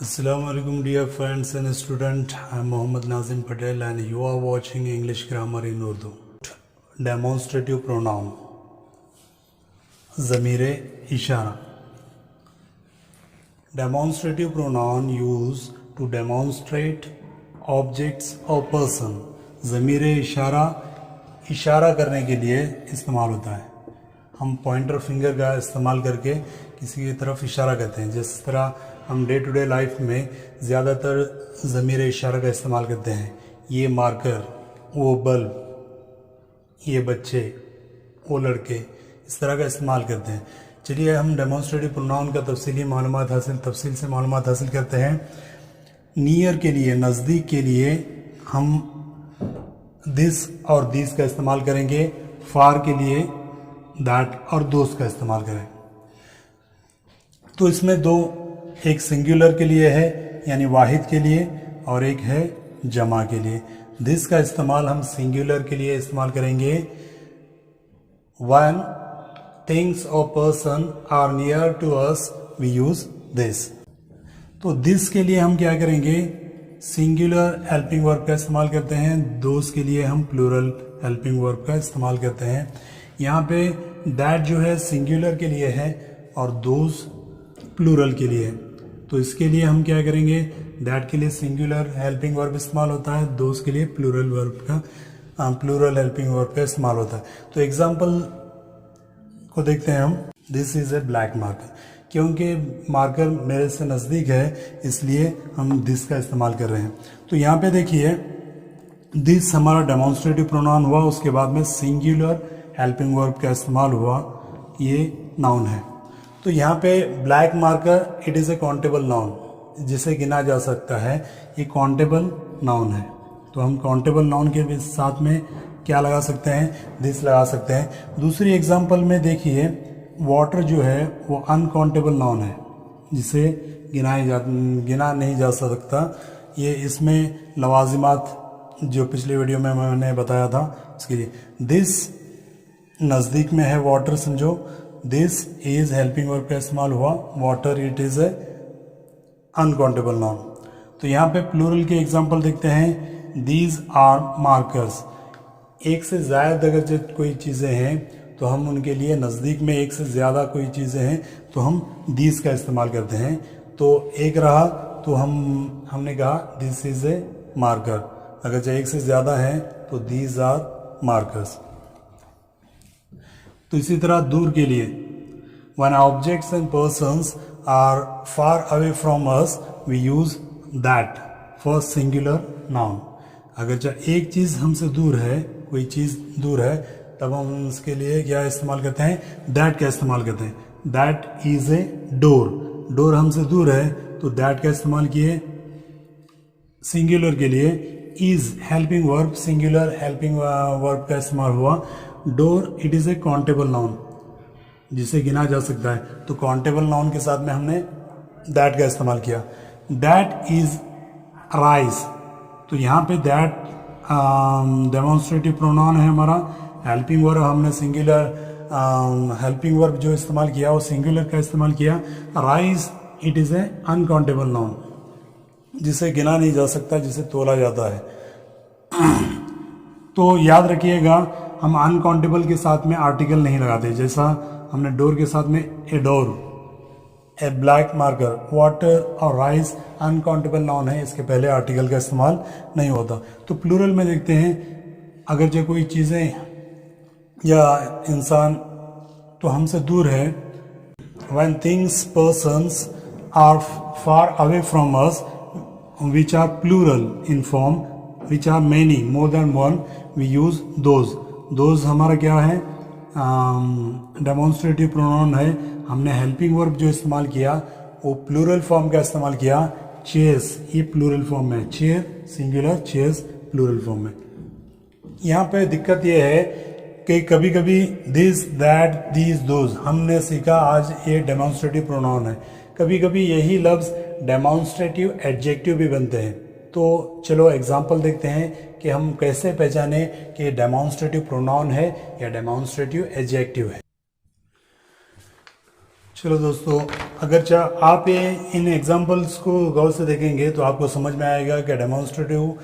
Assalamualaikum dear friends and students. I am Mohammad Nazim Patel and you are watching English Grammar in Urdu. Demonstrative pronoun. ज़मीरे इशारा. Demonstrative pronoun used to demonstrate objects or person. ज़मीरे इशारा इशारा करने के लिए इस्तेमाल होता है. हम पॉइंटर फिंगर का इस्तेमाल करके किसी की तरफ इशारा करते हैं. जिस तरह हम डे टू डे लाइफ में ज़्यादातर ज़मीर इशारा का इस्तेमाल करते हैं. ये मार्कर, वो बल्ब, ये बच्चे, वो लड़के, इस तरह का इस्तेमाल करते हैं. चलिए हम डेमोन्स्ट्रेटिव प्रोनाउन का तफसील से मालूमात हासिल करते हैं. नियर के लिए, नज़दीक के लिए हम दिस और दिस का इस्तेमाल करेंगे. फार के लिए दैट और दोस्त का इस्तेमाल करें. तो इसमें दो, एक सिंगुलर के लिए है यानी वाहिद के लिए और एक है जमा के लिए. दिस का इस्तेमाल हम सिंगुलर के लिए इस्तेमाल करेंगे. व्हेन थिंग्स और person are near to us we use this. तो दिस के लिए हम क्या करेंगे, सिंगुलर हेल्पिंग वर्ब का इस्तेमाल करते हैं. दोस्त के लिए हम प्लूरल हेल्पिंग वर्ब का इस्तेमाल करते हैं. यहाँ पे दैट जो है सिंगुलर के लिए है और दोस्त प्लूरल के लिए. तो इसके लिए हम क्या करेंगे, दैट के लिए सिंगुलर हेल्पिंग वर्ब इस्तेमाल होता है, दोस्त के लिए प्लूरल हेल्पिंग वर्ब का इस्तेमाल होता है. तो एग्जांपल को देखते हैं हम. This is a black marker. क्योंकि मार्कर मेरे से नज़दीक है इसलिए हम दिस का इस्तेमाल कर रहे हैं. तो यहाँ पे देखिए दिस हमारा डेमोन्स्ट्रेटिव प्रोनाउन हुआ, उसके बाद में सिंगुलर हेल्पिंग वर्ब का इस्तेमाल हुआ, ये नाउन है. तो यहाँ पे black marker it is a countable noun, जिसे गिना जा सकता है, ये काउंटेबल नाउन है. तो हम काउंटेबल नाउन के साथ में क्या लगा सकते हैं, दिस लगा सकते हैं. दूसरी एग्जांपल में देखिए वाटर जो है वो अनकाउंटेबल नाउन है, जिसे गिना नहीं जा सकता. ये इसमें लवाजिमात जो पिछले वीडियो में मैंने बताया था उसके लिए. दिस नज़दीक में है वाटर समझो, दिस इज हेल्पिंग वर्ब का इस्तेमाल हुआ, water it is a uncountable noun. तो यहाँ पे प्लूरल के एग्जांपल देखते हैं. These are markers. एक से ज़्यादा अगर जो कोई चीज़ें हैं तो हम उनके लिए, नज़दीक में एक से ज़्यादा कोई चीज़ें हैं तो हम दीज का इस्तेमाल करते हैं. तो एक रहा तो हमने कहा दिस इज ए मार्कर. अगर जो एक से ज़्यादा है तो दीज आर मार्कर्स. तो इसी तरह दूर के लिए, when objects and persons are far away from us we use that for singular noun. अगर जो एक चीज़ हमसे दूर है, कोई चीज़ दूर है, तब हम उसके लिए क्या इस्तेमाल करते हैं, that का इस्तेमाल करते हैं. that is a door. door हमसे दूर है तो that का इस्तेमाल किए. सिंगुलर के लिए is helping verb, singular helping verb का इस्तेमाल हुआ. Door it is a countable noun, जिसे गिना जा सकता है. तो काउंटेबल नाउन के साथ में हमने दैट का इस्तेमाल किया. That is rice. तो यहाँ पे दैट डेमोन्स्ट्रेटिव प्रोनाउन है हमारा. हेल्पिंग वर्ब हमने सिंगुलर हेल्पिंग वर्ब जो इस्तेमाल किया वो सिंगुलर का इस्तेमाल किया. Rice it is a uncountable noun, जिसे गिना नहीं जा सकता, जिसे तोला जाता है. तो याद रखिएगा हम अनकाउंटेबल के साथ में आर्टिकल नहीं लगाते. जैसा हमने डोर के साथ में a door, A black marker, water और राइस अनकाउंटेबल नाउन है, इसके पहले आर्टिकल का इस्तेमाल नहीं होता. तो प्लूरल में देखते हैं, अगर जो कोई चीज़ें या इंसान तो हमसे दूर है. When things persons are far away from us which are plural in form, which are many, more than one, we use those. Those हमारा क्या है, डेमोन्स्ट्रेटिव प्रोनाउन है. हमने हेल्पिंग वर्ब जो इस्तेमाल किया वो प्लूरल फॉर्म का इस्तेमाल किया. चेयर्स ये प्लूरल फॉर्म में, chair singular, chairs plural form में. यहाँ पे दिक्कत ये है कि कभी कभी दिस, दैट, दीज, दोज हमने सीखा, आज ये डेमोन्स्ट्रेटिव प्रोनाउन है. कभी कभी यही लफ्ज़ डेमोन्स्ट्रेटिव एडजेक्टिव भी बनते हैं. तो चलो एग्जाम्पल देखते हैं कि हम कैसे पहचाने कि डेमोन्स्ट्रेटिव प्रोनाउन है या डेमोन्स्ट्रेटिव एडजेक्टिव है. चलो दोस्तों, अगर आप ये इन एग्जांपल्स को गौर से देखेंगे तो आपको समझ में आएगा कि डेमोन्स्ट्रेटिव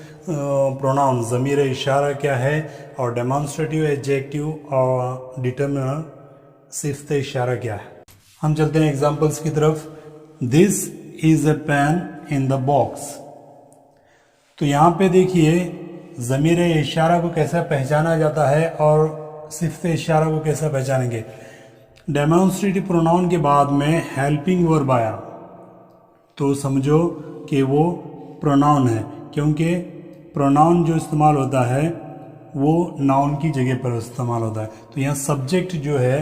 प्रोनाउन ज़मीर इशारा क्या है और डेमोन्स्ट्रेटिव एडजेक्टिव और डिटरमिनर सिफ्त इशारा क्या है। हम चलते हैं एग्जांपल्स की तरफ। This is a pain in the box. तो यहाँ पे देखिए ज़मीर इशारा को कैसा पहचाना जाता है और सिफ्त इशारा को कैसा पहचानेंगे। डेमोन्स्ट्रेटिव प्रोनाउन के बाद में हेल्पिंग वर्ब आया तो समझो कि वो प्रोनाउन है, क्योंकि प्रोनाउन जो इस्तेमाल होता है वो नाउन की जगह पर इस्तेमाल होता है। तो यहाँ सब्जेक्ट जो है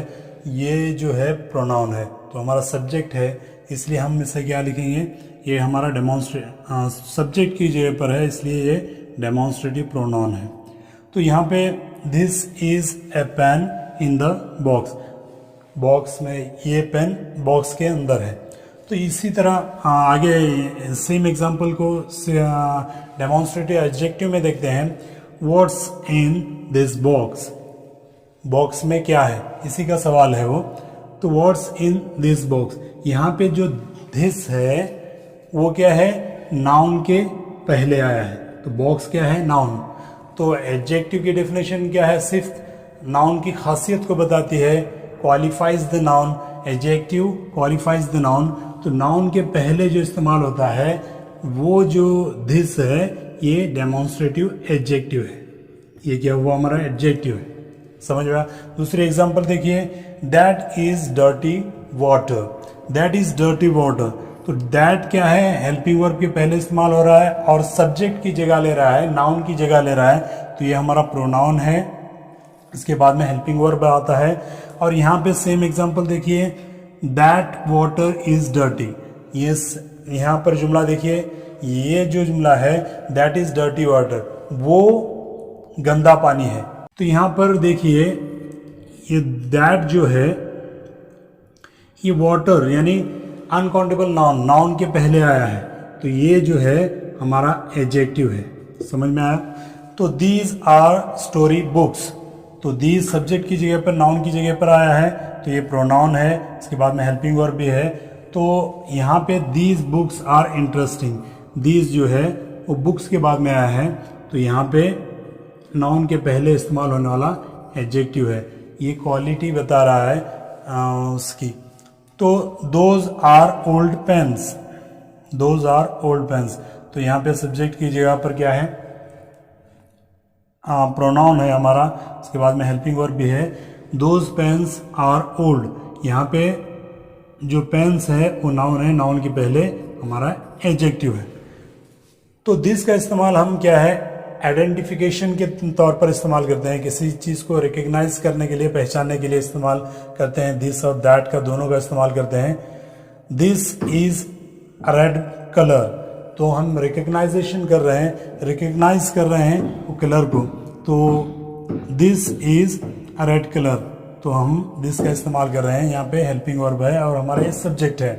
ये जो है प्रोनाउन है, तो हमारा सब्जेक्ट है, इसलिए हम इसे क्या लिखेंगे, ये हमारा सब्जेक्ट की जगह पर है, इसलिए ये डेमोन्स्ट्रेटिव प्रोनाउन है। तो यहाँ पे this is a pain in the box, box में ये पेन बॉक्स के अंदर है। तो इसी तरह आगे सेम एग्जांपल को डेमोन्स्ट्रेटिव एडजेक्टिव में देखते हैं। What's in this box, box में क्या है, इसी का सवाल है वो। तो व्हाट्स इन दिस बॉक्स, यहाँ पे जो दिस है वो क्या है, नाउन के पहले आया है, तो बॉक्स क्या है, नाउन। तो एडजेक्टिव की डेफिनेशन क्या है, सिर्फ नाउन की खासियत को बताती है, qualifies the noun, adjective qualifies the noun. तो नाउन के पहले जो इस्तेमाल होता है वो जो दिस है ये डेमोन्स्ट्रेटिव एडजेक्टिव है, ये क्या हुआ, हमारा एडजेक्टिव है। समझ में आया। दूसरे एग्जांपल देखिए, that is dirty water, that is dirty water. तो दैट क्या है, हेल्पिंग वर्ब के पहले इस्तेमाल हो रहा है और सब्जेक्ट की जगह ले रहा है, नाउन की जगह ले रहा है, तो ये हमारा प्रोनाउन है। इसके बाद में हेल्पिंग वर्ब आता है। और यहाँ पे सेम एग्जांपल देखिए, दैट वाटर इज डर्टी, ये यहाँ पर जुमला देखिए, ये जो जुमला है दैट इज डर्टी वाटर, वो गंदा पानी है। तो यहाँ पर देखिए ये दैट जो है ये वाटर यानी अनकाउंटेबल नाउन, नाउन के पहले आया है, तो ये जो है हमारा एडजेक्टिव है। समझ में आया। तो दीज आर स्टोरी बुक्स, तो दीज सब्जेक्ट की जगह पर नाउन की जगह पर आया है, तो ये प्रोनाउन है। इसके बाद में हेल्पिंग वर्ब भी है। तो यहाँ पे these books are interesting, these जो है वो बुक्स के बाद में आया है, तो यहाँ पे नाउन के पहले इस्तेमाल होने वाला एडजेक्टिव है, ये क्वालिटी बता रहा है उसकी। तो those are old pens, those are old pens, तो यहाँ पे सब्जेक्ट की जगह पर क्या है, प्रोनाउन है हमारा। उसके बाद में हेल्पिंग वर्ब भी है। दोज पेन्स आर ओल्ड, यहाँ पे जो पेन्स है वो नाउन है, नाउन के पहले हमारा एडजेक्टिव है। तो दिस का इस्तेमाल हम क्या है, आइडेंटिफिकेशन के तौर पर इस्तेमाल करते हैं, किसी चीज को रिकग्नाइज करने के लिए, पहचानने के लिए इस्तेमाल करते हैं। दिस और दैट का दोनों का इस्तेमाल करते हैं। दिस इज रेड कलर, तो हम रिकग्नाइजेशन कर रहे हैं, रिकग्नाइज कर रहे हैं वो कलर को। तो this is a red colour, तो हम दिस का इस्तेमाल कर रहे हैं, यहाँ पे हेल्पिंग वर्ब है और हमारा ये सब्जेक्ट है।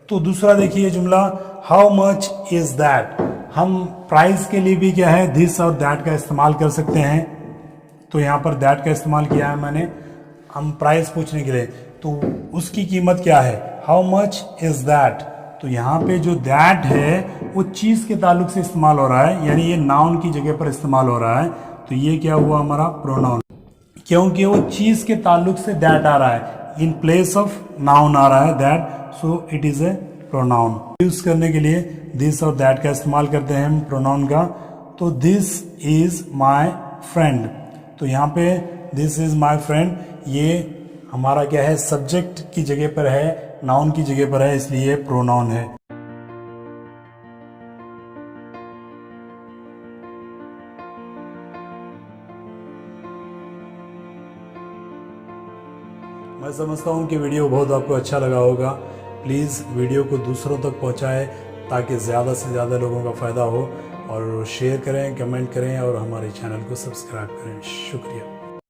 तो दूसरा देखिए जुमला, हाउ मच इज दैट, हम प्राइस के लिए भी क्या है, दिस और दैट का इस्तेमाल कर सकते हैं। तो यहाँ पर दैट का इस्तेमाल किया है मैंने, हम प्राइस पूछने के लिए, तो उसकी कीमत क्या है, हाउ मच इज दैट। तो यहाँ पे जो दैट है वो चीज के ताल्लुक से इस्तेमाल हो रहा है, यानी ये नाउन की जगह पर इस्तेमाल हो रहा है, तो ये क्या हुआ हमारा प्रोनाउन, क्योंकि वो चीज के ताल्लुक से दैट आ रहा है, इन प्लेस ऑफ नाउन आ रहा है that, so it is A pronoun. Use करने के लिए दिस और दैट का इस्तेमाल करते हैं हम प्रोनाउन का। तो दिस इज माय फ्रेंड, तो यहाँ पे दिस इज माय फ्रेंड, ये हमारा क्या है, सब्जेक्ट की जगह पर है, नाउन की जगह पर है, इसलिए प्रोनाउन है। मैं समझता हूँ कि वीडियो बहुत आपको अच्छा लगा होगा। प्लीज़ वीडियो को दूसरों तक पहुँचाएं ताकि ज़्यादा से ज़्यादा लोगों का फ़ायदा हो, और शेयर करें, कमेंट करें और हमारे चैनल को सब्सक्राइब करें। शुक्रिया।